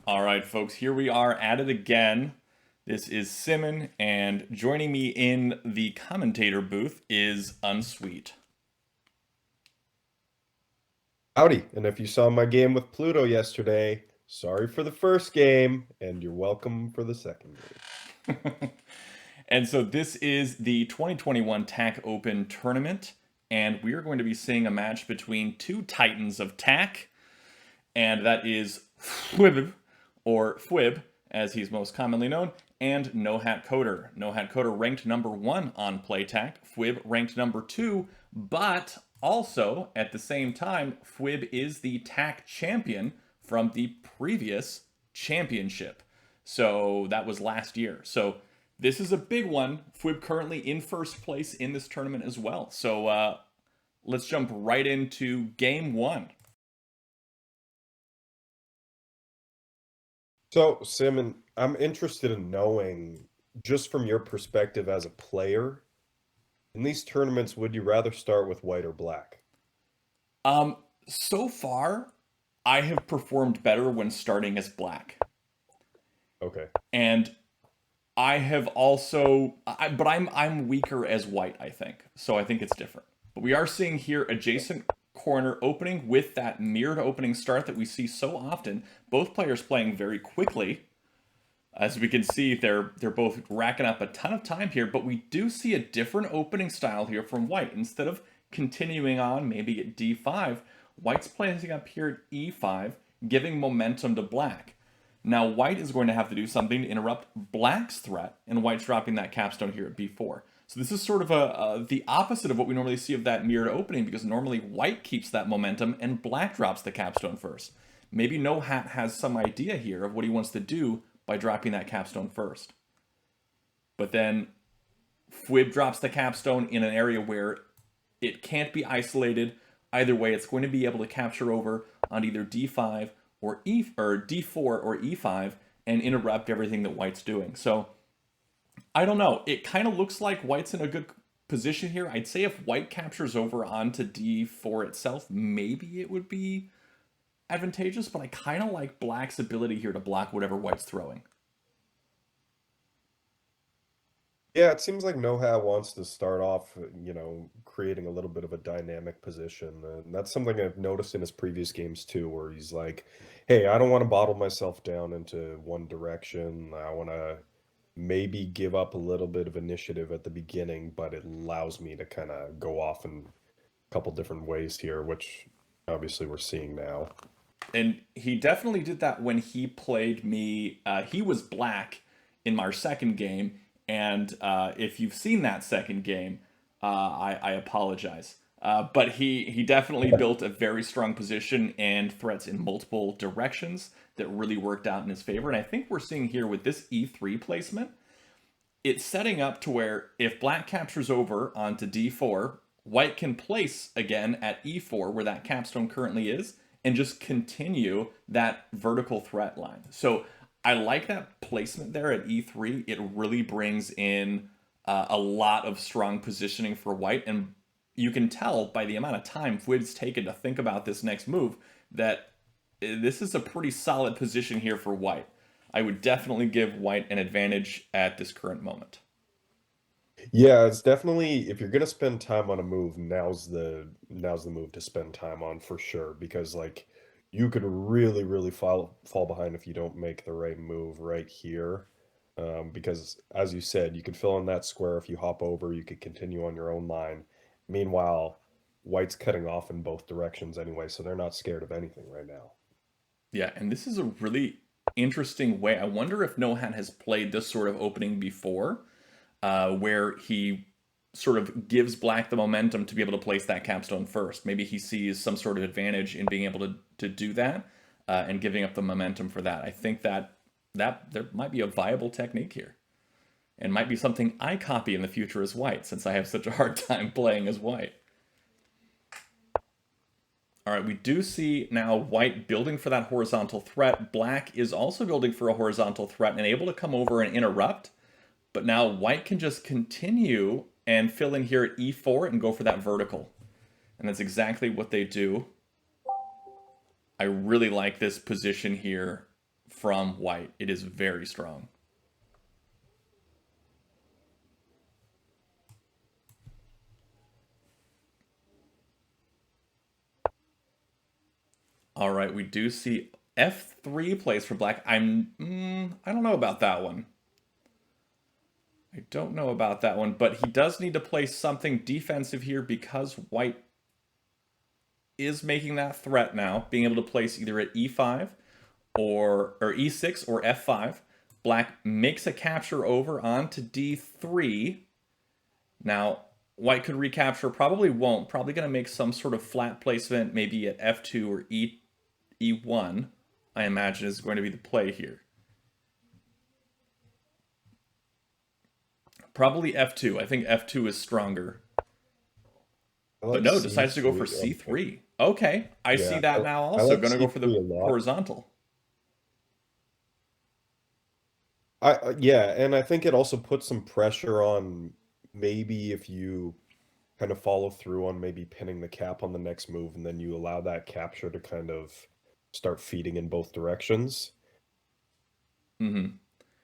All right, folks, here we are at it again. This is Simon, and joining me in the commentator booth is UnSweet. Howdy, and if you saw my game with Pluto yesterday, sorry for the first game, and you're welcome for the second game. And so this is the 2021 TAC Open tournament, and we are going to be seeing a match between two titans of TAC, and that is fwwwwwibib, or Fwib, as he's most commonly known, and NohatCoder. NohatCoder ranked number 1 on PlayTac, Fwib ranked number 2, but also, at the same time, Fwib is the TAC champion from the previous championship. So that was last year. So this is a big one. Fwib currently in first place in this tournament as well. So let's jump right into game 1. So, Simon, I'm interested in knowing, just from your perspective as a player, in these tournaments, would you rather start with white or black? So far, I have performed better when starting as black. Okay. And I have also, but I'm weaker as white, I think. So I think it's different. But we are seeing here adjacent corner opening with that mirrored opening start that we see so often. Both players playing very quickly. As we can see, they're both racking up a ton of time here, but we do see a different opening style here from white. Instead of continuing on maybe at d5, white's placing up here at e5, giving momentum to black. Now white is going to have to do something to interrupt black's threat, and white's dropping that capstone here at b4. So this is sort of the opposite of what we normally see of that mirrored opening, because normally white keeps that momentum and black drops the capstone first. Maybe Nohat has some idea here of what he wants to do by dropping that capstone first. But then Fwib drops the capstone in an area where it can't be isolated. Either way, it's going to be able to capture over on either d5 or d4 or e5 and interrupt everything that white's doing. So I don't know. It kind of looks like white's in a good position here. I'd say if white captures over onto d4 itself, maybe it would be advantageous, but I kind of like black's ability here to block whatever white's throwing. Yeah, it seems like Nohat wants to start off, creating a little bit of a dynamic position. And that's something I've noticed in his previous games too, where he's like, hey, I don't want to bottle myself down into one direction. I want to maybe give up a little bit of initiative at the beginning, but it allows me to kind of go off in a couple different ways here, which obviously we're seeing now. And he definitely did that when he played me. He was black in my second game, and if you've seen that second game, I apologize. But he definitely built a very strong position and threats in multiple directions that really worked out in his favor. And I think we're seeing here with this e3 placement, it's setting up to where if black captures over onto d4, white can place again at e4 where that capstone currently is and just continue that vertical threat line. So I like that placement there at e3. It really brings in a lot of strong positioning for white, and you can tell by the amount of time Fwib's taken to think about this next move that this is a pretty solid position here for white. I would definitely give white an advantage at this current moment. Yeah, it's definitely, if you're gonna spend time on a move, now's the move to spend time on for sure, because like you could really fall behind if you don't make the right move right here. Because as you said, you could fill in that square if you hop over, you could continue on your own line. Meanwhile, white's cutting off in both directions anyway, so they're not scared of anything right now. Yeah, and this is a really interesting way. I wonder if Nohan has played this sort of opening before, where he sort of gives black the momentum to be able to place that capstone first. Maybe he sees some sort of advantage in being able to do that and giving up the momentum for that. I think that there might be a viable technique here and might be something I copy in the future as white, since I have such a hard time playing as white. All right, we do see now white building for that horizontal threat. Black is also building for a horizontal threat and able to come over and interrupt. But now white can just continue and fill in here at e4 and go for that vertical. And that's exactly what they do. I really like this position here from white. It is very strong. All right, we do see F3 plays for black. I don't know about that one. I don't know about that one, but he does need to play something defensive here because white is making that threat now, being able to place either at E5 or E6 or F5. Black makes a capture over onto D3. Now, white could recapture, probably won't. Probably going to make some sort of flat placement, maybe at F2 or E1, I imagine is going to be the play here. Probably F2. I think F2 is stronger. But no, decides to go for C3. Okay, I see that now I also. like Going to go for the C3 a lot. horizontal. Yeah, and I think it also puts some pressure on maybe if you kind of follow through on maybe pinning the cap on the next move, and then you allow that capture to kind of start feeding in both directions. Mm-hmm.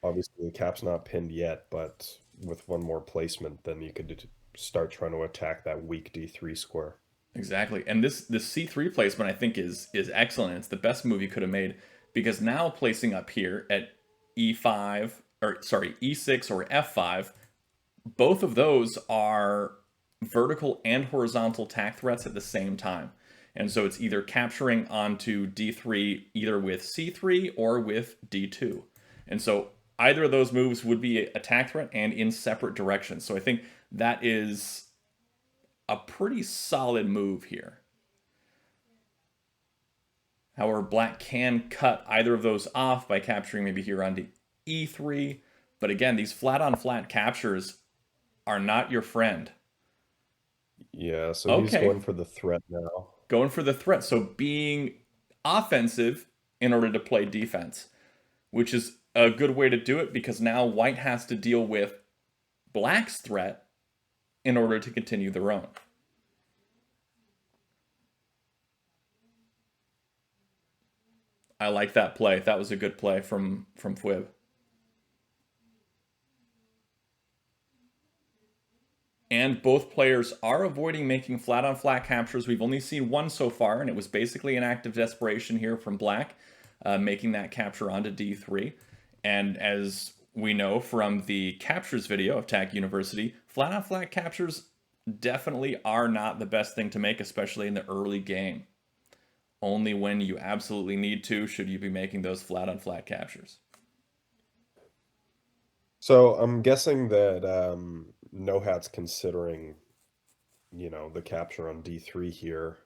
Obviously, the cap's not pinned yet, but with one more placement, then you could start trying to attack that weak D3 square. Exactly. And this C3 placement I think is excellent. It's the best move you could have made because now placing up here at E5 or sorry, E6 or F5, both of those are vertical and horizontal tack threats at the same time. And so it's either capturing onto D3 either with C3 or with D2. And so either of those moves would be a tack threat and in separate directions. So I think that is a pretty solid move here. However, black can cut either of those off by capturing maybe here onto E3. But again, these flat-on-flat captures are not your friend. Yeah, so he's Okay, going for the threat now. going for the threat. So being offensive in order to play defense, which is a good way to do it because now white has to deal with black's threat in order to continue their own. I like that play. That was a good play from fwwwwwibib. And both players are avoiding making flat-on-flat captures. We've only seen one so far, and it was basically an act of desperation here from black, making that capture onto D3. And as we know from the captures video of TAC University, flat-on-flat captures definitely are not the best thing to make, especially in the early game. Only when you absolutely need to should you be making those flat-on-flat captures. So I'm guessing that Nohat's considering, the capture on D3 here,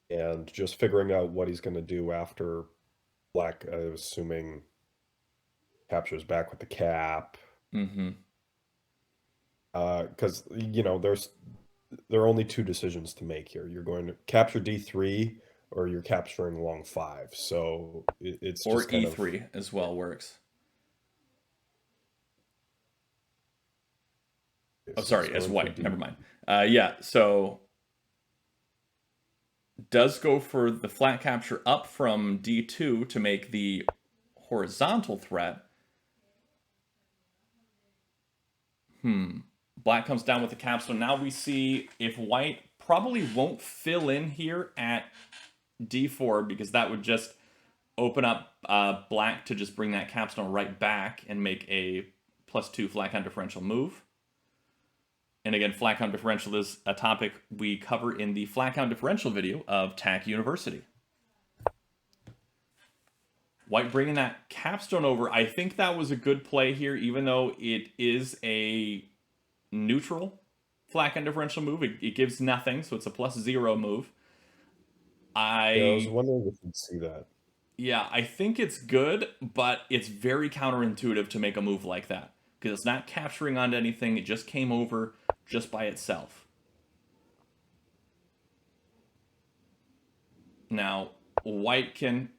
and just figuring out what he's going to do after black, assuming captures back with the cap. Mm-hmm. Because there are only two decisions to make here. You're going to capture D3 or you're capturing long 5. So it's or just kind E3 of, as well works. Oh, sorry, as white. Never mind. Yeah, so does go for the flat capture up from D2 to make the horizontal threat. Black comes down with the cap. So now we see if white probably won't fill in here at D4 because that would just open up black to just bring that capstone right back and make a +2 flat count differential move. And again, flat count differential is a topic we cover in the flat count differential video of TAC University. White bringing that capstone over. I think that was a good play here, even though it is a neutral flat count differential move. It gives nothing, so it's a +0 move. I was wondering if you'd see that. Yeah, I think it's good, but it's very counterintuitive to make a move like that. Because it's not capturing onto anything, it just came over just by itself. Now, white can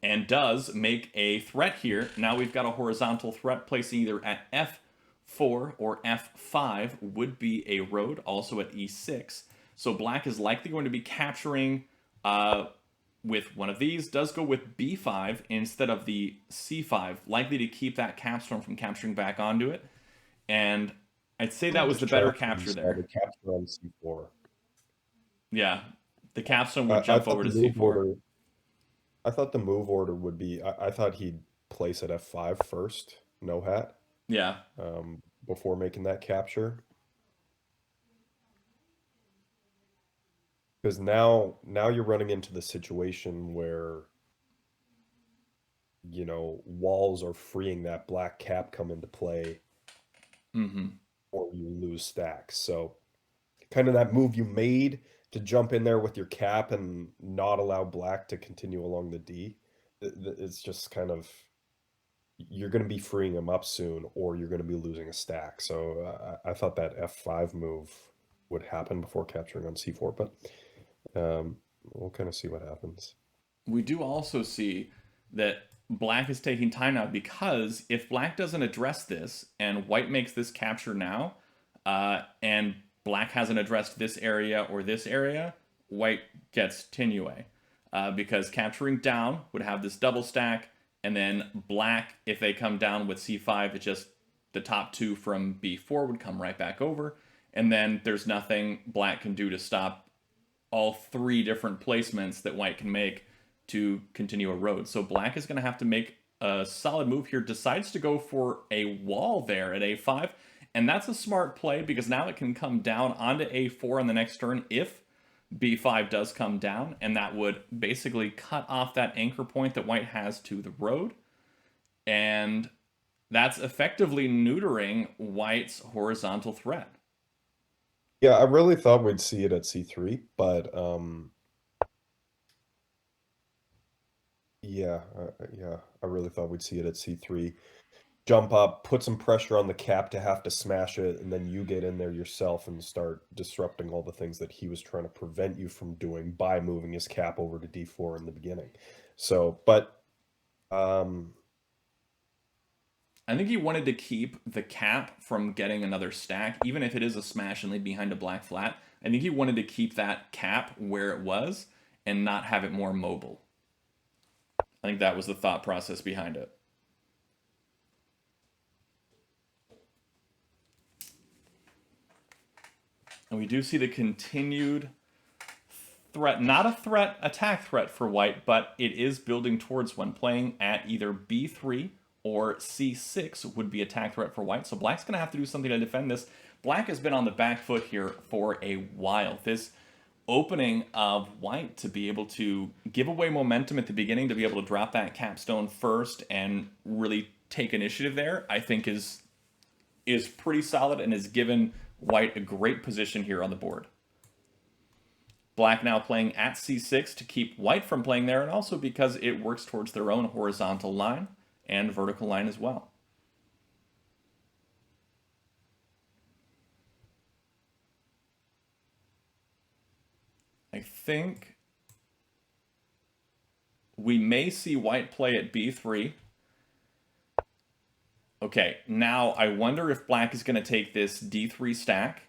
and does make a threat here. Now we've got a horizontal threat placing either at F4 or F5 would be a road, also at E6. So black is likely going to be capturing with one of these does go with b5 instead of the c5, likely to keep that capstone from capturing back onto it. And I'd say that was the Just better checked and capture saw there. the capture on C4. Yeah, the capstone would I jump thought over the to move c4. order. I thought the move order would be. I thought he'd place at F5 first, no hat, Yeah, before making that capture. Because now you're running into the situation where, walls are freeing that black cap come into play, or you lose stacks. So kind of that move you made to jump in there with your cap and not allow black to continue along the D. It's just kind of, you're going to be freeing him up soon, or you're going to be losing a stack. So I thought that F5 move would happen before capturing on C4, but we'll kind of see what happens. we do also see that black is taking time now, because if black doesn't address this and white makes this capture now, and black hasn't addressed this area or this area, white gets Tinue. Because capturing down would have this double stack, and then black, if they come down with c5, it's just the top two from b4 would come right back over, and then there's nothing black can do to stop all three different placements that white can make to continue a road. So black is going to have to make a solid move here, decides to go for a wall there at a5, and that's a smart play because now it can come down onto a4 on the next turn if b5 does come down, and that would basically cut off that anchor point that white has to the road, and that's effectively neutering white's horizontal threat. Yeah, I really thought we'd see it at C3, but yeah, I really thought we'd see it at C3. Jump up, put some pressure on the cap to have to smash it, and then you get in there yourself and start disrupting all the things that he was trying to prevent you from doing by moving his cap over to D4 in the beginning. So, but I think he wanted to keep the cap from getting another stack, even if it is a smash and lead behind a black flat. I think he wanted to keep that cap where it was and not have it more mobile. I think that was the thought process behind it. And we do see the continued threat, not a threat, attack threat for white, but it is building towards one. Playing at either b3 or c6 would be attack threat for white. So black's going to have to do something to defend this. Black has been on the back foot here for a while. This opening of white to be able to give away momentum at the beginning, to be able to drop that capstone first and really take initiative there, I think is pretty solid and has given white a great position here on the board. Black now playing at c6 to keep white from playing there, and also because it works towards their own horizontal line and vertical line as well. I think we may see white play at b3. Okay, now I wonder if black is going to take this d3 stack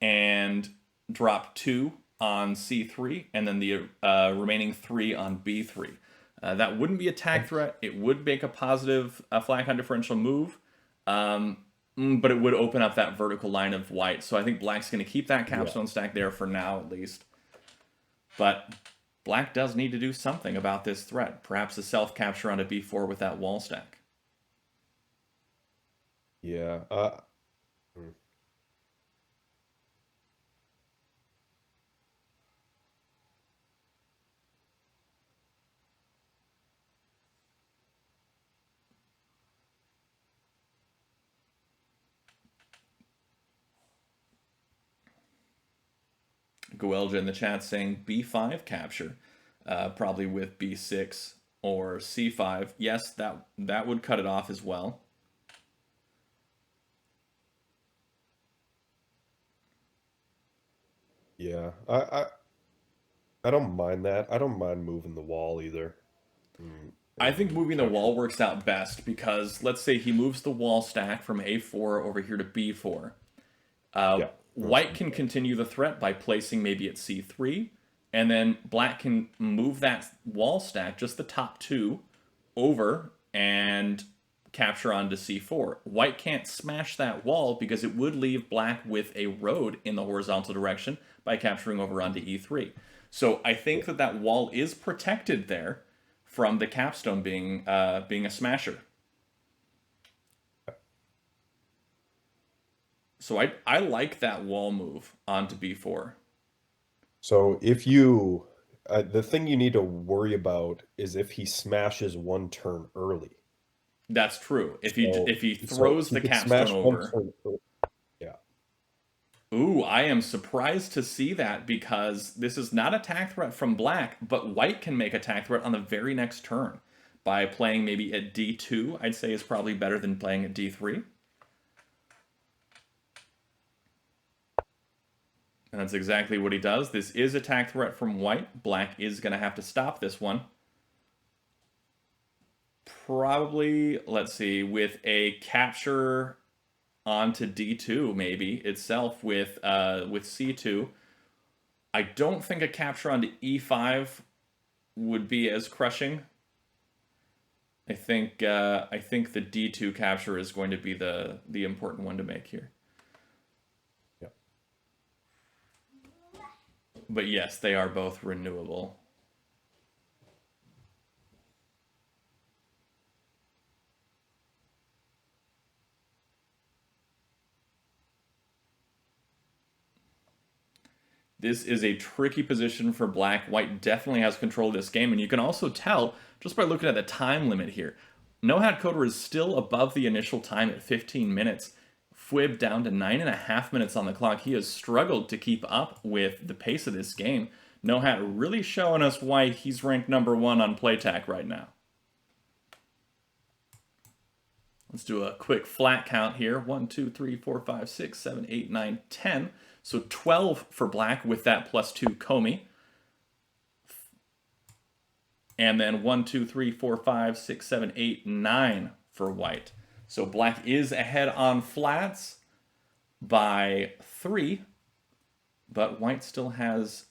and drop 2 on c3 and then the remaining 3 on b3. That wouldn't be attack threat. It would make a positive flag on differential move, but it would open up that vertical line of white. So I think black's going to keep that capstone stack there for now at least. But black does need to do something about this threat. Perhaps a self-capture onto b4 with that wall stack. yeah, Goelja in the chat saying b5 capture, probably with b6 or c5. Yes, that would cut it off as well. yeah. I don't mind that. I don't mind moving the wall either. I think moving the wall works out best because let's say he moves the wall stack from a4 over here to b4. Yeah, White can continue the threat by placing maybe at c3, And then black can move that wall stack, just the top two, over and capture onto c4. White can't smash that wall because it would leave black with a road in the horizontal direction by capturing over onto e3. So I think that that wall is protected there from the capstone being a smasher. So I like that wall move onto b4. So if you, the thing you need to worry about is if he smashes one turn early. That's true. If So, he so throws he the could capstone smash one over. turn early. Yeah. Ooh, I am surprised to see that because this is not attack threat from black, but white can make attack threat on the very next turn by playing maybe at d2. I'd say is probably better than playing at d3. And that's exactly what he does. This is attack threat from white. Black is going to have to stop this one. Probably, let's see, with a capture onto d2 maybe itself with c2. I don't think a capture onto e5 would be as crushing. I think the d2 capture is going to be the important one to make here. Yeah. But yes, they are both renewable. This is a tricky position for black. White definitely has control of this game, and you can also tell just by looking at the time limit here. NohatCoder is still above the initial time at 15 minutes. Fwib down to 9.5 minutes on the clock. He has struggled to keep up with the pace of this game. Nohat really showing us why he's ranked #1 on PlayTech right now. Let's do a quick flat count here. 1, 2, 3, 4, 5, 6, 7, 8, 9, 10. So 12 for black with that +2 Comey. And then 1, 2, 3, 4, 5, 6, 7, 8, 9 for white. So black is ahead on flats by 3, but white still has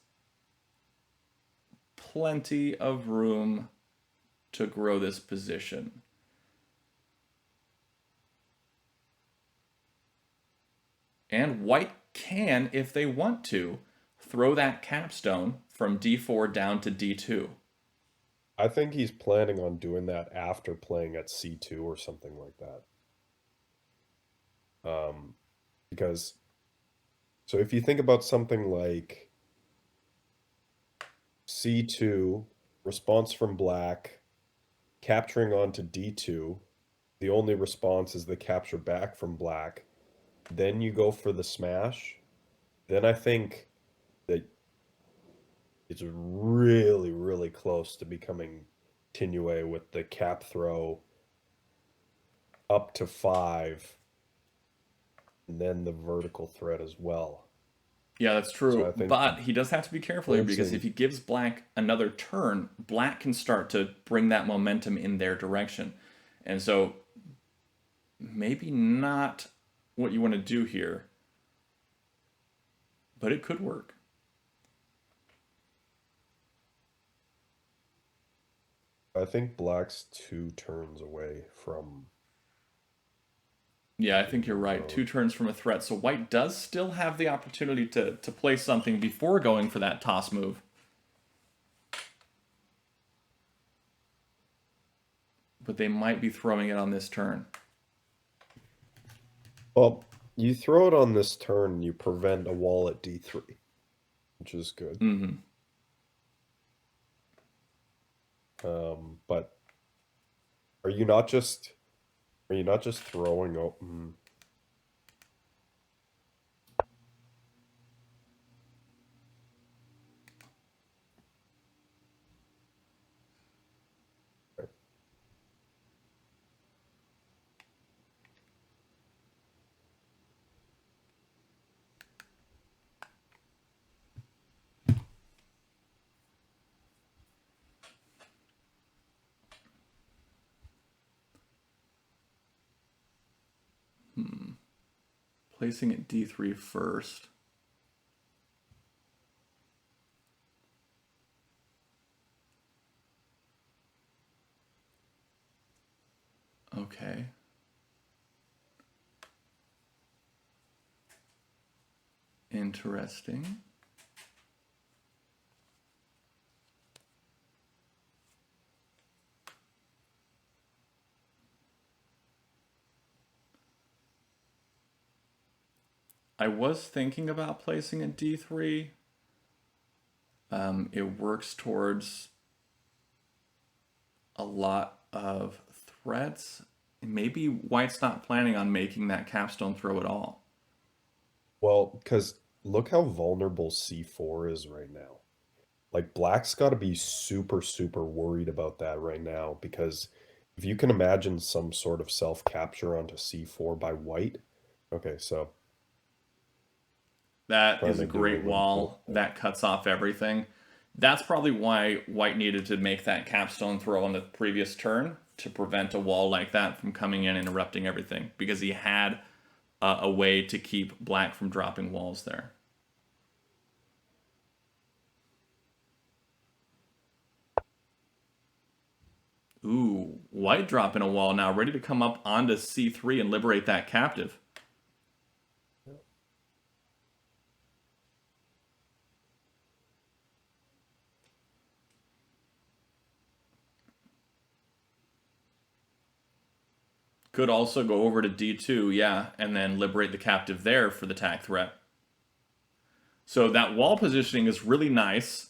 plenty of room to grow this position. And white can, if they want to, throw that capstone from d4 down to d2. I think he's planning on doing that after playing at c2 or something like that. Because, so if you think about something like c2, response from black, capturing onto d2, the only response is the capture back from black. Then you go for the smash. Then I think that it's really, really close to becoming Tinue with the cap throw up to 5, and then the vertical threat as well. Yeah, that's So true. I think But he does have to be careful here because forcing- if he gives black another turn, black can start to bring that momentum in their direction. And so maybe not what you want to do here, but it could work. I think black's 2 turns away from. Yeah, I think you're right. 2 turns from a threat. So white does still have the opportunity to play something before going for that toss move. But they might be throwing it on this turn. Well, you throw it on this turn, you prevent a wall at d3, which is good. Mm-hmm. But are you not just throwing open? Placing at d3 first. Okay. Interesting. I was thinking about placing a D3. It works towards a lot of threats. Maybe White's not planning on making that capstone throw at all. Well, because look how vulnerable C4 is right now. Like Black's got to be super, super worried about that right now because if you can imagine some sort of self-capture onto C4 by White. Okay, so That trying is a to do a great little bit. wall. That cuts off everything. That's probably why White needed to make that capstone throw on the previous turn to prevent a wall like that from coming in and interrupting everything, because he had a way to keep Black from dropping walls there. Ooh, White dropping a wall now, ready to come up onto C3 and liberate that captive. Could also go over to D2, yeah, and then liberate the captive there for the attack threat. So that wall positioning is really nice.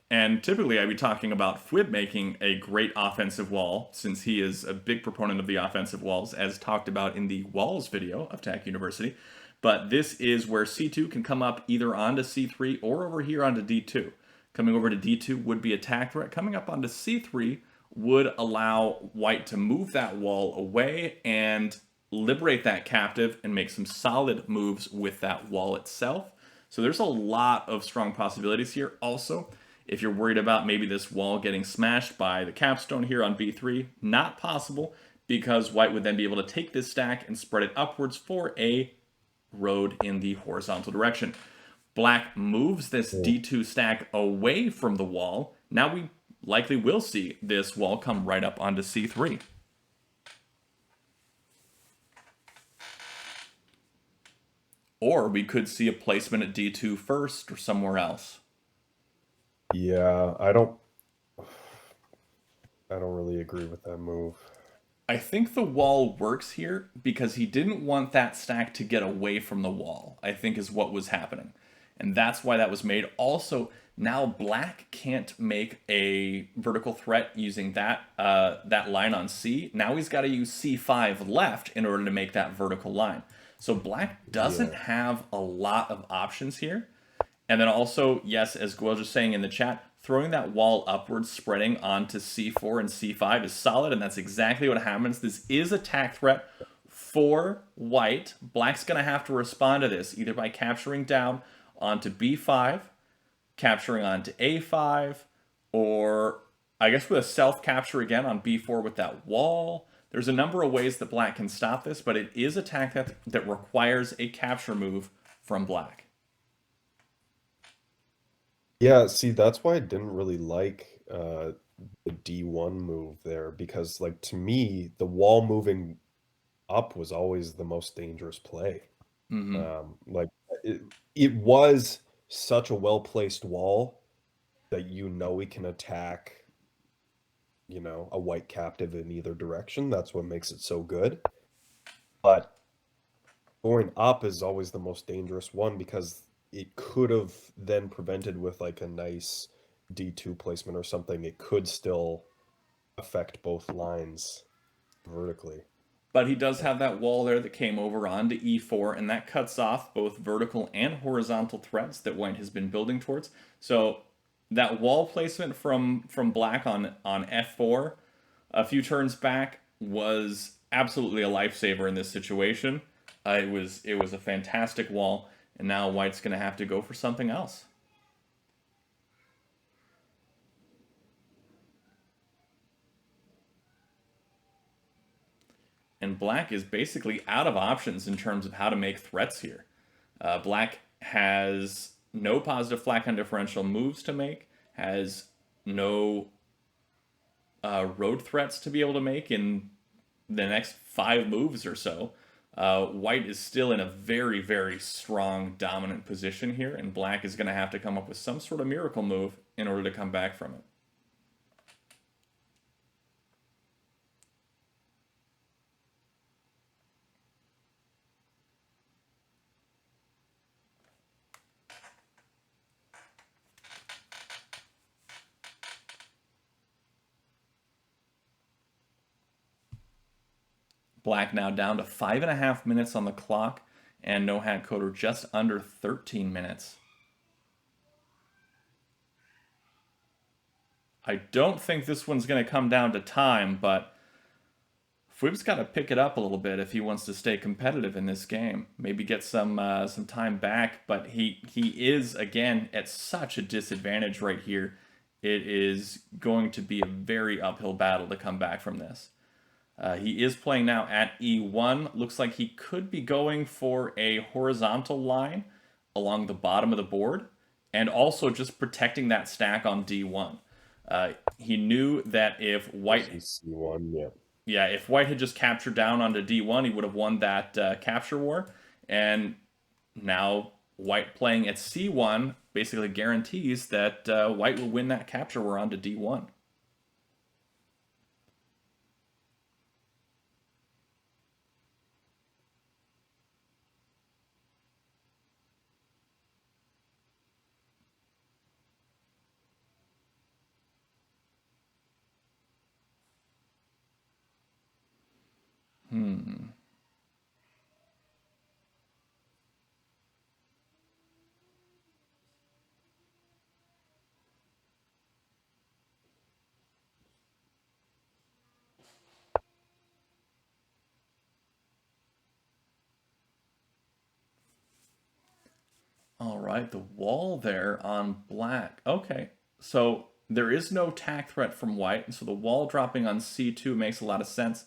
And typically I'd be talking about fwwwwwib making a great offensive wall, since he is a big proponent of the offensive walls, as talked about in the walls video of Tac University. But this is where C2 can come up either onto C3 or over here onto D2. Coming over to D2 would be attack threat. Coming up onto C3 would allow White to move that wall away and liberate that captive and make some solid moves with that wall itself. So there's a lot of strong possibilities here. Also, if you're worried about maybe this wall getting smashed by the capstone here on B3, not possible, because White would then be able to take this stack and spread it upwards for a road in the horizontal direction. Black moves this D2 stack away from the wall. Now we likely will see this wall come right up onto C3. Or we could see a placement at D2 first or somewhere else. Yeah, I don't really agree with that move. I think the wall works here because he didn't want that stack to get away from the wall, I think is what was happening. And that's why that was made. Also, now Black can't make a vertical threat using that that line on C. Now he's got to use C5 left in order to make that vertical line. So Black doesn't Yeah. have a lot of options here. And then also, yes, as Gwil just saying in the chat, throwing that wall upwards, spreading onto C4 and C5 is solid, and that's exactly what happens. This is attack threat for White. Black's going to have to respond to this, either by capturing down onto B5, capturing onto A5, or I guess with a self-capture again on B4 with that wall. There's a number of ways that Black can stop this, but it is attack that requires a capture move from Black. Yeah, see, that's why I didn't really like the D1 move there because, like, to me, the wall moving up was always the most dangerous play. Like, it was such a well-placed wall that you know he can attack, a white captive in either direction. That's what makes it so good. But going up is always the most dangerous one because it could have then prevented with like a nice D2 placement or something. It could still affect both lines vertically. But he does have that wall there that came over onto E4, and that cuts off both vertical and horizontal threats that White has been building towards. So that wall placement from Black on F4 a few turns back was absolutely a lifesaver in this situation. It was a fantastic wall, and now White's going to have to go for something else. And Black is basically out of options in terms of how to make threats here. Black has no positive flak on differential moves to make, has no road threats to be able to make in the next 5 moves or so, white is still in a very, very strong dominant position here, and black is going to have to come up with some sort of miracle move in order to come back from it. Black now down to 5.5 minutes on the clock, and NohatCoder just under 13 minutes. I don't think this one's going to come down to time, but fwww's got to pick it up a little bit if he wants to stay competitive in this game. Maybe get some time back, but he is, again, at such a disadvantage right here. It is going to be a very uphill battle to come back from this. He is playing now at E1. Looks like he could be going for a horizontal line along the bottom of the board, and also just protecting that stack on D1. He knew that if white... C1, yeah. Yeah, if white had just captured down onto D1, he would have won that capture war. And now white playing at C1 basically guarantees that white will win that capture war onto D1. All right, the wall there on black. Okay, so there is no attack threat from white, and so the wall dropping on C2 makes a lot of sense.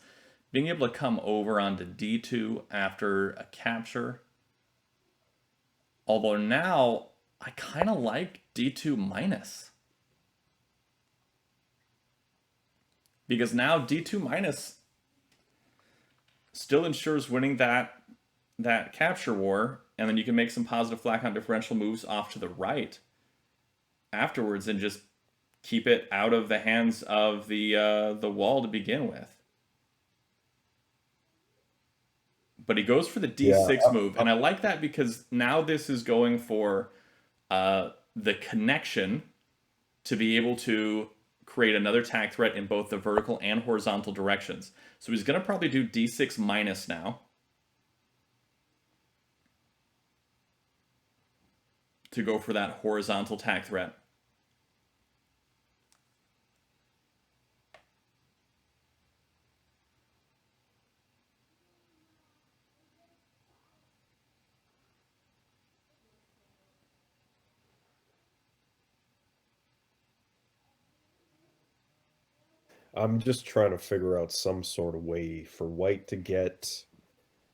Being able to come over onto D2 after a capture. Although now, I kind of like D2 minus. Because now D2 minus still ensures winning that capture war, and then you can make some positive flat count differential moves off to the right afterwards and just keep it out of the hands of the wall to begin with. But he goes for the D6 move, and I like that because now this is going for the connection to be able to create another attack threat in both the vertical and horizontal directions. So he's going to probably do D6 minus now to go for that horizontal attack threat. I'm just trying to figure out some sort of way for white to get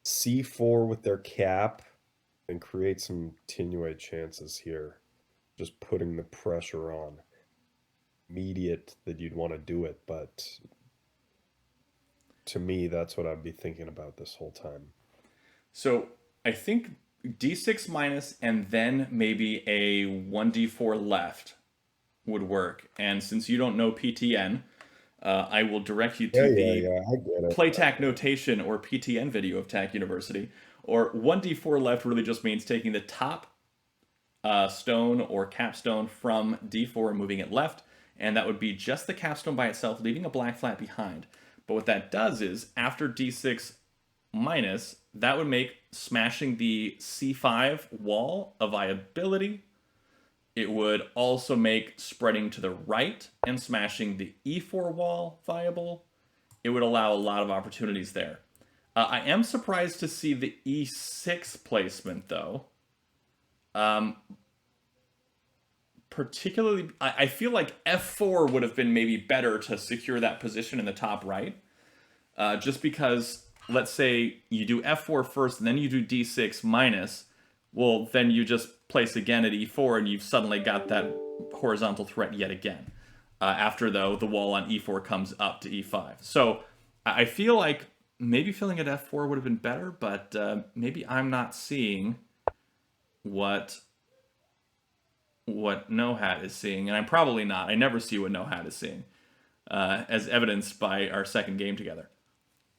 C4 with their cap and create some continuate chances here. Just putting the pressure on. Immediate that you'd want to do it, but to me, that's what I'd be thinking about this whole time. So I think D6 minus and then maybe a 1D4 left would work. And since you don't know PTN, I will direct you to the PlayTac notation or PTN video of TAC University. Or 1D4 left really just means taking the top stone or capstone from D4 and moving it left. And that would be just the capstone by itself, leaving a black flat behind. But what that does is, after D6 minus, that would make smashing the C5 wall a viability. It would also make spreading to the right and smashing the E4 wall viable. It would allow a lot of opportunities there. I am surprised to see the E6 placement, though. Particularly, I feel like F4 would have been maybe better to secure that position in the top right. Just because, let's say you do F4 first, and then you do D6 minus, well, then you just place again at E4, and you've suddenly got that horizontal threat yet again. After, though, the wall on E4 comes up to E5. So I feel like Maybe filling at f4 would have been better, but maybe I'm not seeing what Nohat is seeing, and I'm probably not. I never see what Nohat is seeing, as evidenced by our second game together.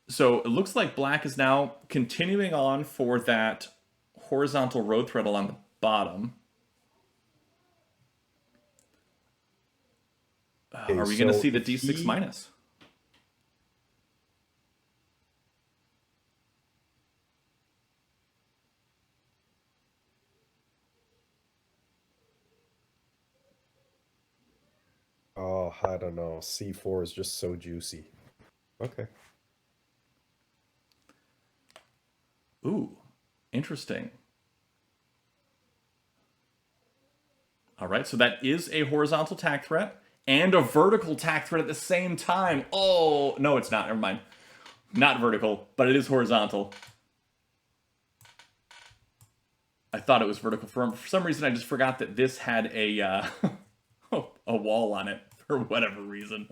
So it looks like black is now continuing on for that horizontal road thread along the bottom. Okay, Are we going to so see the if d6 he minus? Oh, I don't know. C4 is just so juicy. Okay. Ooh, interesting. All right, so that is a horizontal tack threat and a vertical tack threat at the same time. Oh, no, it's not. Never mind. Not vertical, but it is horizontal. I thought it was vertical. For some reason, I just forgot that this had a a wall on it for whatever reason.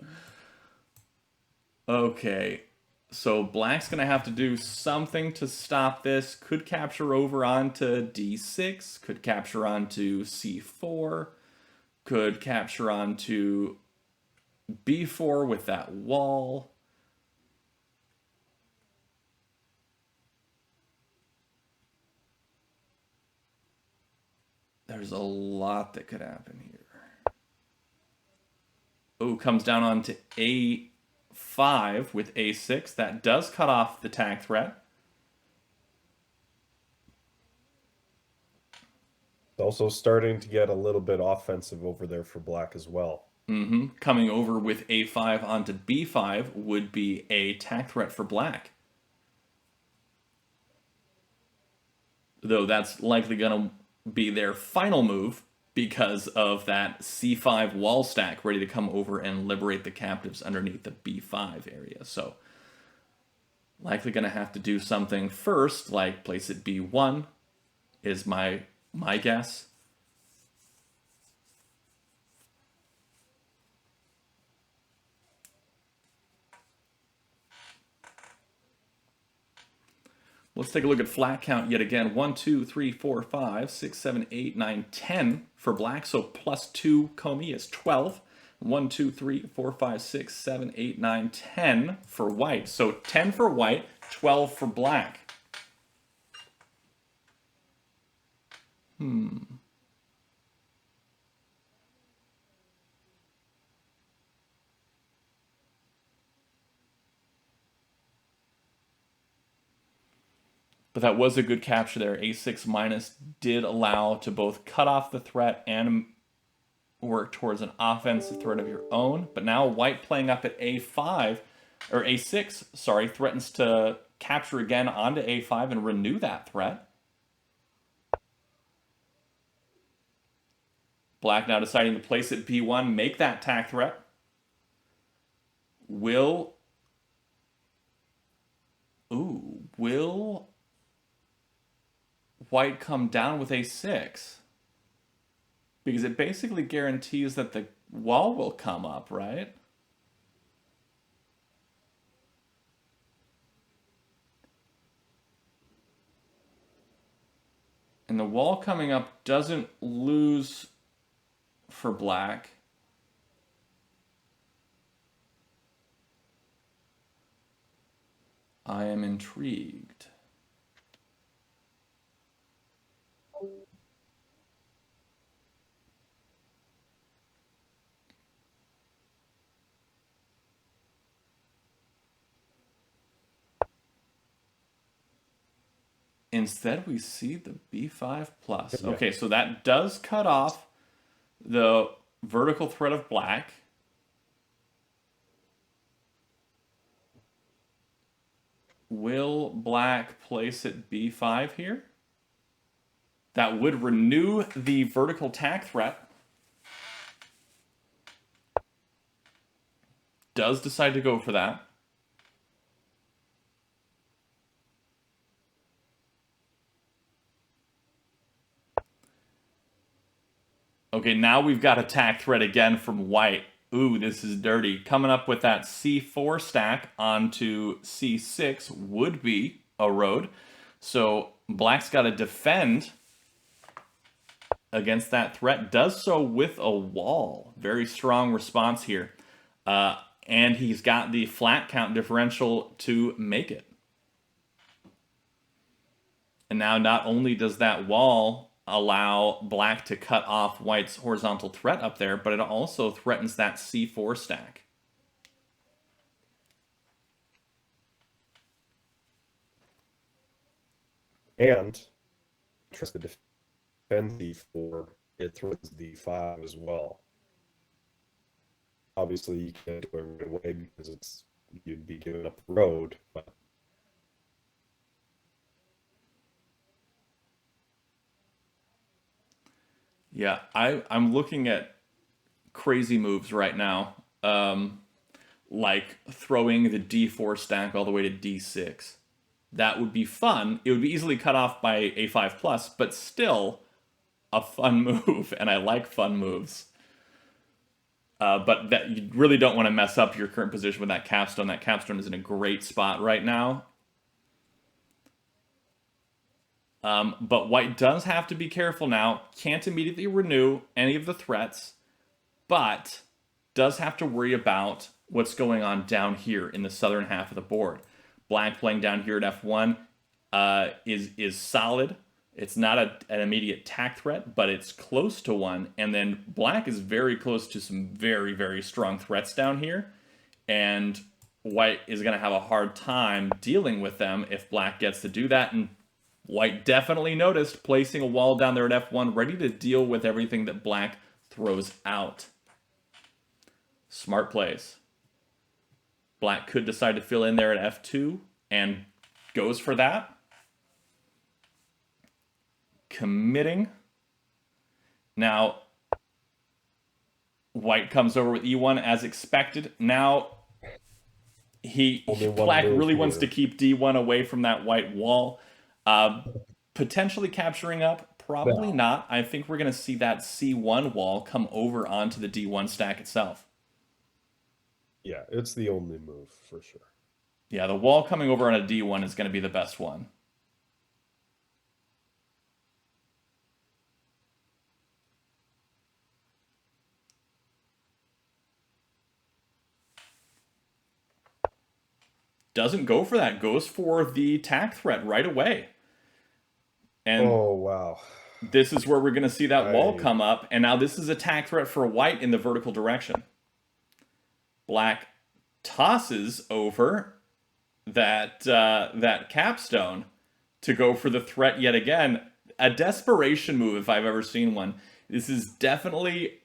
Okay, so black's going to have to do something to stop this. Could capture over onto d6. Could capture onto c4. Could capture onto b4 with that wall. There's a lot that could happen here. Oh, comes down onto a5 with a6. That does cut off the tag threat. Also starting to get a little bit offensive over there for black as well. Coming over with a5 onto b5 would be a tag threat for black. Though that's likely going to be their final move because of that c5 wall stack ready to come over and liberate the captives underneath the b5 area. So likely going to have to do something first, like place it b1 is my guess. Let's take a look at flat count yet again. 1, 2, 3, 4, 5, 6, 7, 8, 9, 10 for black. So plus 2 Comey is 12. 1, 2, 3, 4, 5, 6, 7, 8, 9, 10 for white. So 10 for white, 12 for black. But that was a good capture there. A6 minus did allow to both cut off the threat and work towards an offensive threat of your own. But now white playing up at a5, or a6, sorry, threatens to capture again onto a5 and renew that threat. Black now deciding to place at b1, make that tack threat. Will white come down with a6? Because it basically guarantees that the wall will come up, right? And the wall coming up doesn't lose for black. I am intrigued. Instead, we see the b5 plus. Yeah. Okay, so that does cut off the vertical threat of black. Will black place at b5 here? That would renew the vertical tack threat. Does decide to go for that. Okay, now we've got a tack threat again from white. Ooh, this is dirty. Coming up with that C4 stack onto C6 would be a road. So black's got to defend against that threat. Does so with a wall. Very strong response here. And he's got the flat count differential to make it. And now not only does that wall allow black to cut off white's horizontal threat up there, but it also threatens that C4 stack. And tries to defend D4, it threatens D5 as well. Obviously, you can't do it right away because you'd be giving up the road, but Yeah, I'm looking at crazy moves right now. Like throwing the D4 stack all the way to D6. That would be fun. It would be easily cut off by A5 plus, but still a fun move, and I like fun moves. But that you really don't want to mess up your current position with that capstone. That capstone is in a great spot right now. But white does have to be careful now. Can't immediately renew any of the threats, but does have to worry about what's going on down here in the southern half of the board. Black playing down here at F1 is solid. It's not an immediate attack threat, but it's close to one. And then black is very close to some very, very strong threats down here. And white is going to have a hard time dealing with them if black gets to do that. And white definitely noticed placing a wall down there at F1, ready to deal with everything that black throws out. Smart plays. Black could decide to fill in there at F2 and goes for that. Committing. Now, white comes over with E1 as expected. Now, black really wants to keep D1 away from that white wall. Potentially capturing up, probably not. I think we're going to see that C1 wall come over onto the D1 stack itself. yeah, it's the only move for sure. Yeah, the wall coming over on a D1 is going to be the best one. Doesn't go for that. Goes for the attack threat right away. And oh, wow. This is where we're going to see that wall come up. And now this is attack threat for white in the vertical direction. Black tosses over that capstone to go for the threat yet again. A desperation move if I've ever seen one. This is definitely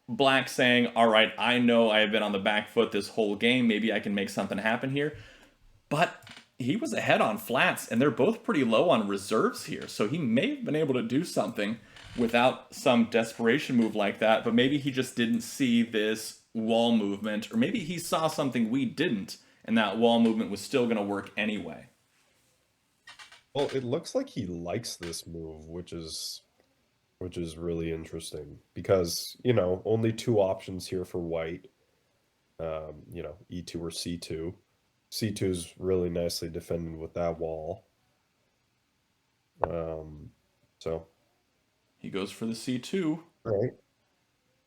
black saying, all right, I know I have been on the back foot this whole game. Maybe I can make something happen here. But he was ahead on flats, and they're both pretty low on reserves here. So he may have been able to do something without some desperation move like that. But maybe he just didn't see this wall movement, or maybe he saw something we didn't, and that wall movement was still going to work anyway. Well, it looks like he likes this move, which is really interesting because, only two options here for white. E2 or C2. C2 is really nicely defended with that wall. So he goes for the C2. Right.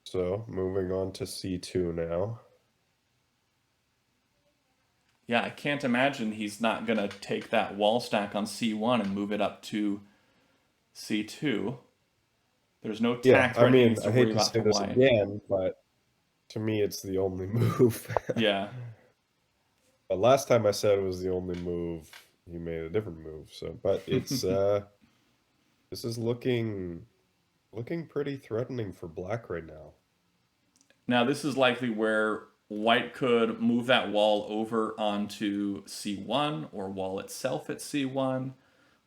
So moving on to C2 now. Yeah, I can't imagine he's not going to take that wall stack on C1 and move it up to C2. There's no tack threat he needs to worry about for white. Again, but to me, it's the only move. Yeah. But last time I said it was the only move, he made a different move. So, but it's this is looking pretty threatening for black right now. Now this is likely where white could move that wall over onto C1, or wall itself at C1,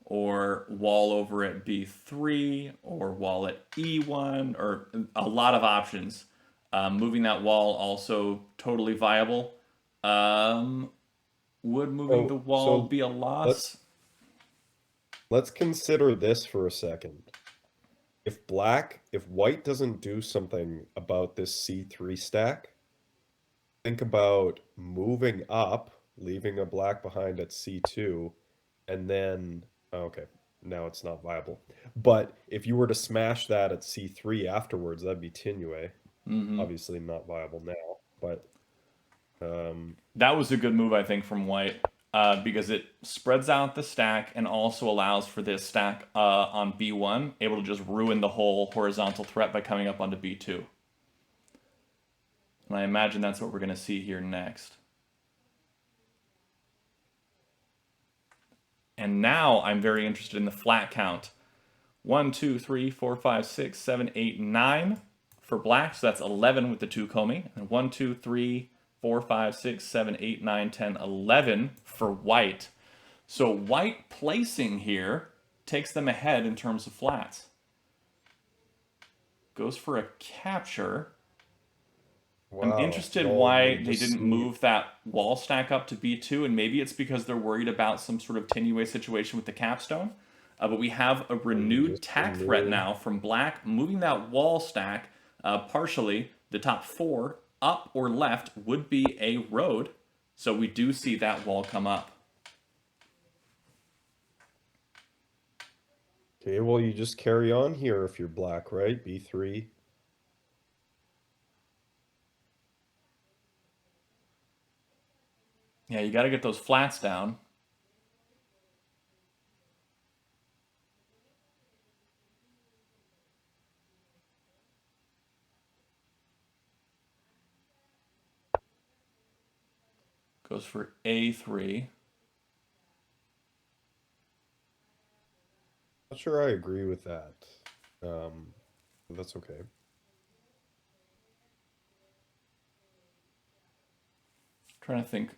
or wall over at B3, or wall at E1, or a lot of options. Moving that wall also totally viable. Would moving the wall be a loss? Let's consider this for a second. If white doesn't do something about this C3 stack, think about moving up, leaving a black behind at C2, and then, oh, okay, now it's not viable. But if you were to smash that at C3 afterwards, that'd be Tinue. Mm-hmm. Obviously not viable now, but That was a good move, I think, from white, because it spreads out the stack and also allows for this stack on B1, able to just ruin the whole horizontal threat by coming up onto B2. And I imagine that's what we're going to see here next. And now I'm very interested in the flat count. 1, 2, 3, 4, 5, 6, 7, 8, 9 for black. So that's 11 with the 2 Comey. And 1, 2, 3, 4, 5, 6, 7, 8, 9, 10, 11 for white. So white placing here takes them ahead in terms of flats. Goes for a capture. I'm wow. interested Well, why we they just didn't see move that wall stack up to B2, and maybe it's because they're worried about some sort of Tinue situation with the capstone. But we have a we renewed just tack threat renewed. now from black, moving that wall stack partially. The top 4, up or left, would be a road. So we do see that wall come up. Okay, well, you just carry on here if you're black, right? B3. Yeah, you got to get those flats down. Goes for A3. Not sure I agree with that. But that's okay. Trying to think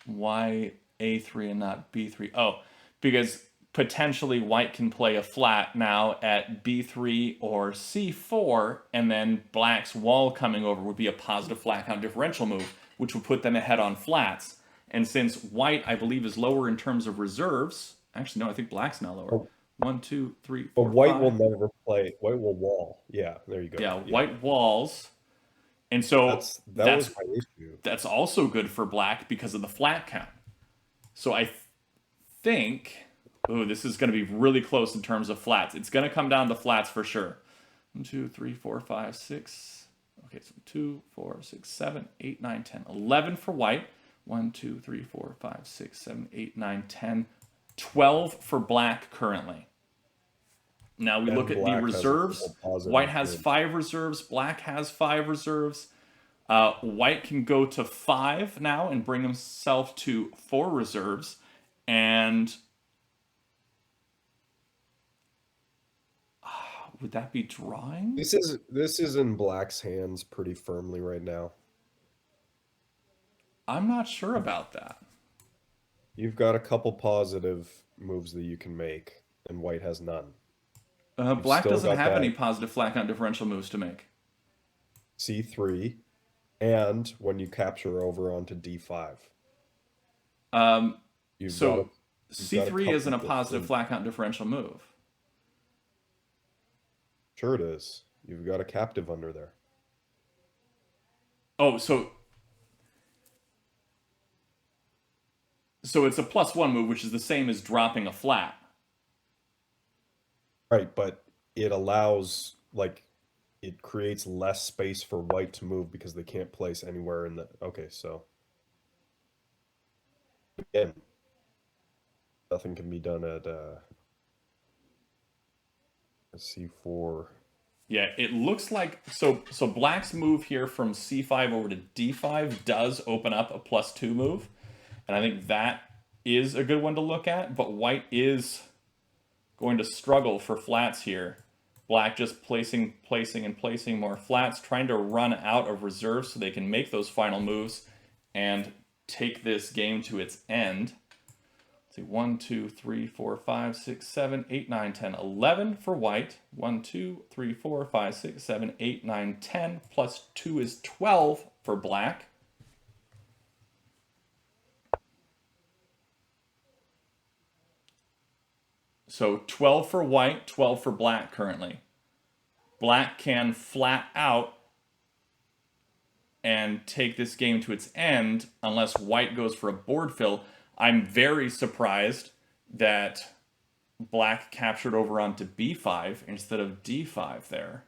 why A3 and not B3. Oh, because potentially white can play a flat now at B3 or C4, and then black's wall coming over would be a positive flat count differential move, which would put them ahead on flats. And since white, I believe, is lower in terms of reserves, actually, no, I think black's now lower. Oh, 1, 2, 3, but 4, white will 5. never play. White will wall. Yeah, there you go. Yeah, Yeah, white walls. And so that was that's my issue. that's also good for black because of the flat count. So I think, oh, this is going to be really close in terms of flats. It's going to come down to flats for sure. 1, 2, 3, 4, 5, 6. Okay, so 2, 4, 6, 7, 8, 9, 10, 11 for white. 1, 2, 3, 4, 5, 6, 7, 8, 9, 10, 12 for black currently. Now we look And at the black has a reserves. couple positive White has moves. 5 reserves. Black has 5 reserves. White can go to 5 now and bring himself to 4 reserves. And would that be drawing? This is in black's hands pretty firmly right now. I'm not sure about that. You've got a couple positive moves that you can make, and white has none. You've Black still doesn't got have any that positive flat count differential moves to make. C3, and when you capture over onto D5. Um, You've got a so you've got a C3 isn't couple a positive different. flat count differential move. Sure it is. You've got a captive under there. Oh, so it's a +1 move, which is the same as dropping a flat. Right, but it allows like it creates less space for white to move because they can't place anywhere in the okay, so again, nothing can be done at C4. Yeah, it looks like so black's move here from C5 over to D5 does open up a +2 move, and I think that is a good one to look at, but white is going to struggle for flats here. Black just placing more flats, trying to run out of reserves so they can make those final moves and take this game to its end. Let's see, 1, 2, 3, 4, 5, 6, 7, 8, 9, 10, 11 for white. 1, 2, 3, 4, 5, 6, 7, 8, 9, 10. Plus 2 is 12 for black. So 12 for white, 12 for black currently. Black can flat out and take this game to its end unless white goes for a board fill. I'm very surprised that black captured over onto b5 instead of d5 there.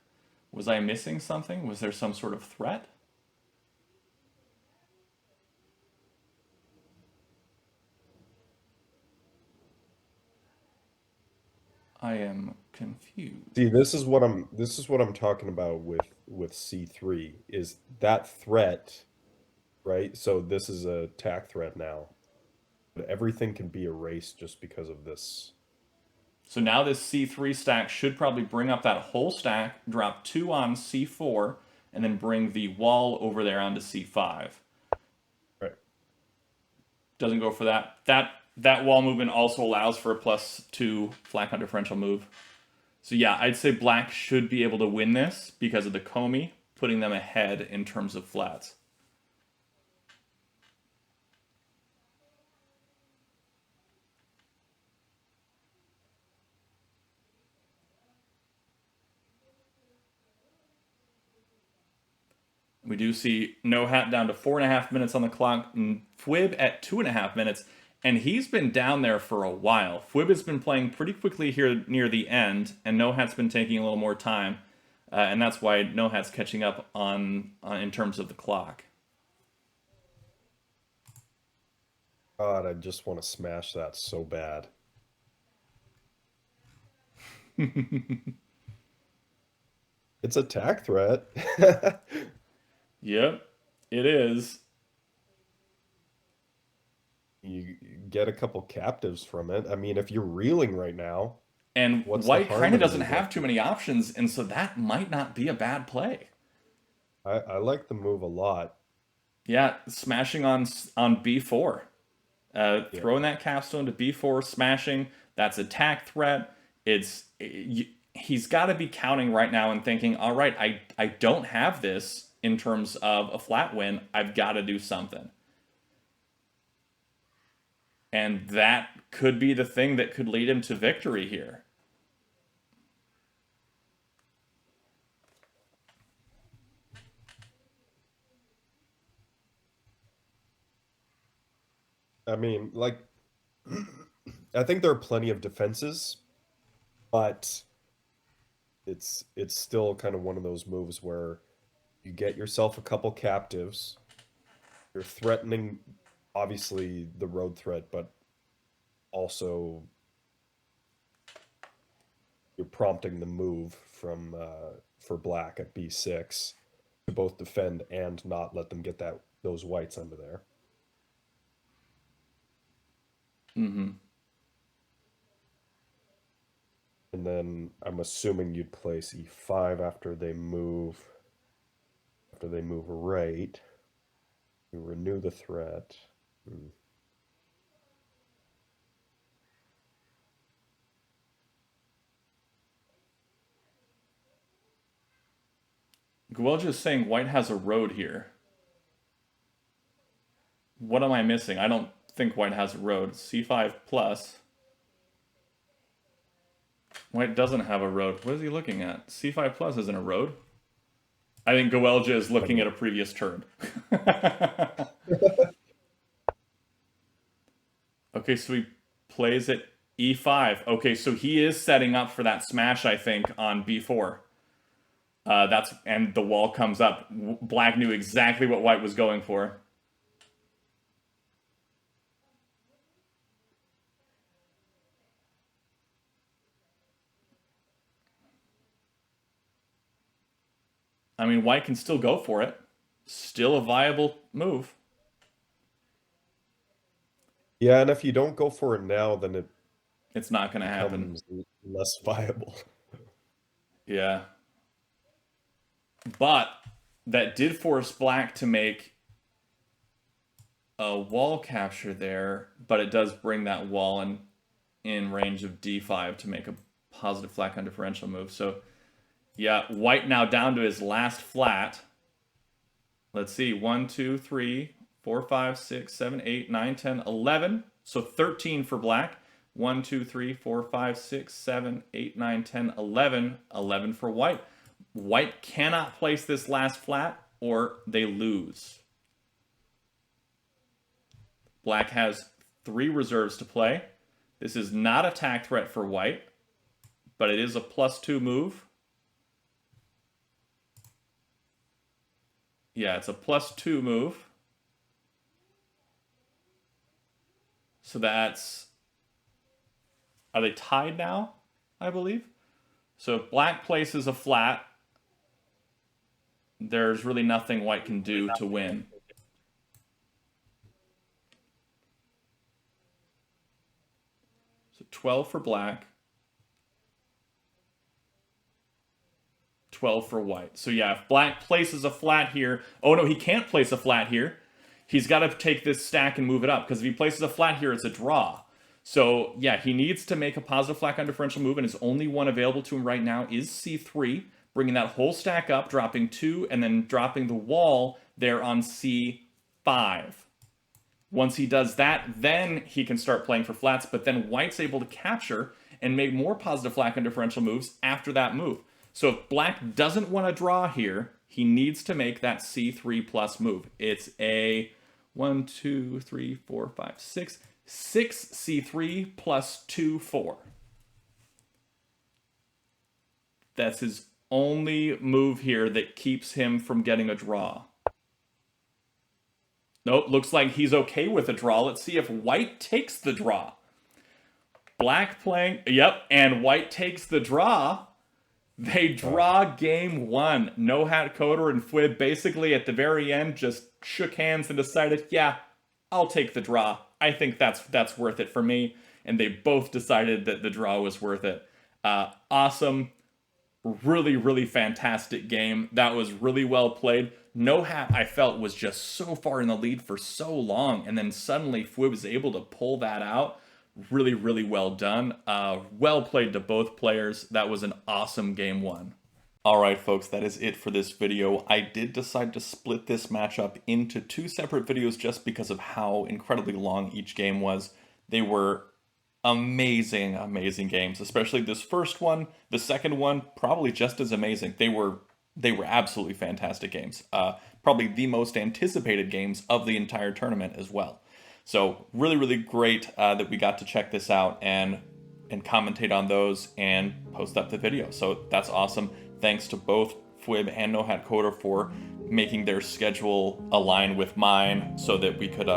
Was I missing something? Was there some sort of threat? I am confused. See, this is what I'm talking about with C3 is that threat, right? So this is a attack threat now. But everything can be erased just because of this. So now this c3 stack should probably bring up that whole stack, drop 2 on c4, and then bring the wall over there onto c5. Right. Doesn't go for that. That wall movement also allows for a +2 flat cut differential move. So yeah, I'd say black should be able to win this because of the Comey, putting them ahead in terms of flats. We do see Nohat down to 4.5 minutes on the clock, and Fwib at 2.5 minutes, and he's been down there for a while. Fwib has been playing pretty quickly here near the end, and Nohat's been taking a little more time, and that's why Nohat's catching up on in terms of the clock. God, I just want to smash that so bad. It's attack threat. Yep, it is. You get a couple captives from it. I mean, if you're reeling right now, And what's the white harm kind of in doesn't it? have too many options, and so that might not be a bad play. I like the move a lot. Yeah, smashing on b4. Yeah. Throwing that capstone to b4, smashing, that's attack threat. He's got to be counting right now and thinking, all right, I don't have this in terms of a flat win. I've got to do something. And that could be the thing that could lead him to victory here. I mean, like, I think there are plenty of defenses, but it's still kind of one of those moves where you get yourself a couple captives. You're threatening, obviously, the road threat, but also you're prompting the move from for black at b6 to both defend and not let them get those whites under there. Mm-hmm. And then I'm assuming you'd place e5 after they move right. You renew the threat. Guelja is saying white has a road here. What am I missing? I don't think white has a road. c5 plus. White doesn't have a road. What is he looking at? c5 plus isn't a road. I think Guelja is looking at a previous turn. Okay, so he plays at e5. Okay, so he is setting up for that smash, I think, on b4. And the wall comes up. Black knew exactly what white was going for. I mean, white can still go for it. Still a viable move. Yeah, and if you don't go for it now, then It's not going to happen. becomes less viable. Yeah. But that did force black to make a wall capture there, but it does bring that wall in range of d5 to make a positive flat gun differential move. So yeah, white now down to his last flat. Let's see, 1, 2, 3, 4, 5, 6, 7, 8, 9, 10, 11. So 13 for black. 1, 2, 3, 4, 5, 6, 7, 8, 9, 10, 11. 11 for white. White cannot place this last flat or they lose. Black has 3 reserves to play. This is not a tack threat for white, but it is a +2 move. Yeah, it's a +2 move. So that's... Are they tied now, I believe? So if black places a flat, there's really nothing white can do to win. So 12 for black, 12 for white. So yeah, if black places a flat here... Oh no, he can't place a flat here. He's got to take this stack and move it up, because if he places a flat here, it's a draw. So yeah, he needs to make a positive flat count differential move, and his only one available to him right now is C3, bringing that whole stack up, dropping 2, and then dropping the wall there on C5. Once he does that, then he can start playing for flats, but then white's able to capture and make more positive flat count differential moves after that move. So if black doesn't want to draw here, he needs to make that C3 plus move. It's a 1, 2, 3, 4, 5, 6... 6 C3 plus 2, 4. That's his only move here that keeps him from getting a draw. Nope, looks like he's okay with a draw. Let's see if white takes the draw. Black playing, yep, and white takes the draw. They draw game 1. NohatCoder and fwwwwwibib basically at the very end just shook hands and decided, yeah, I'll take the draw. I think that's worth it for me. And they both decided that the draw was worth it. Awesome. Really, really fantastic game. That was really well played. Nohat, I felt, was just so far in the lead for so long. And then suddenly fwwwwwibib was able to pull that out. Really, really well done. Well played to both players. That was an awesome game 1. Alright folks, that is it for this video. I did decide to split this matchup into 2 separate videos just because of how incredibly long each game was. They were amazing, amazing games, especially this first one. The second one, probably just as amazing. They were absolutely fantastic games. Probably the most anticipated games of the entire tournament as well. So really, really great that we got to check this out and commentate on those and post up the video. So that's awesome. Thanks to both fwwwwibib and NohatCoder for making their schedule align with mine so that we could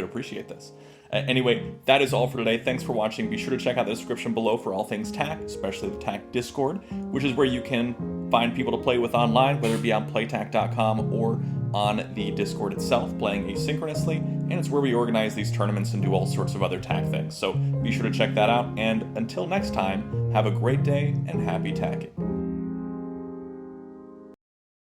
appreciate this. Anyway, that is all for today. Thanks for watching. Be sure to check out the description below for all things TAC, especially the TAC Discord, which is where you can find people to play with online, whether it be on playtac.com or on the Discord itself, playing asynchronously, and it's where we organize these tournaments and do all sorts of other TAC things. So be sure to check that out, and until next time, have a great day and happy tacking.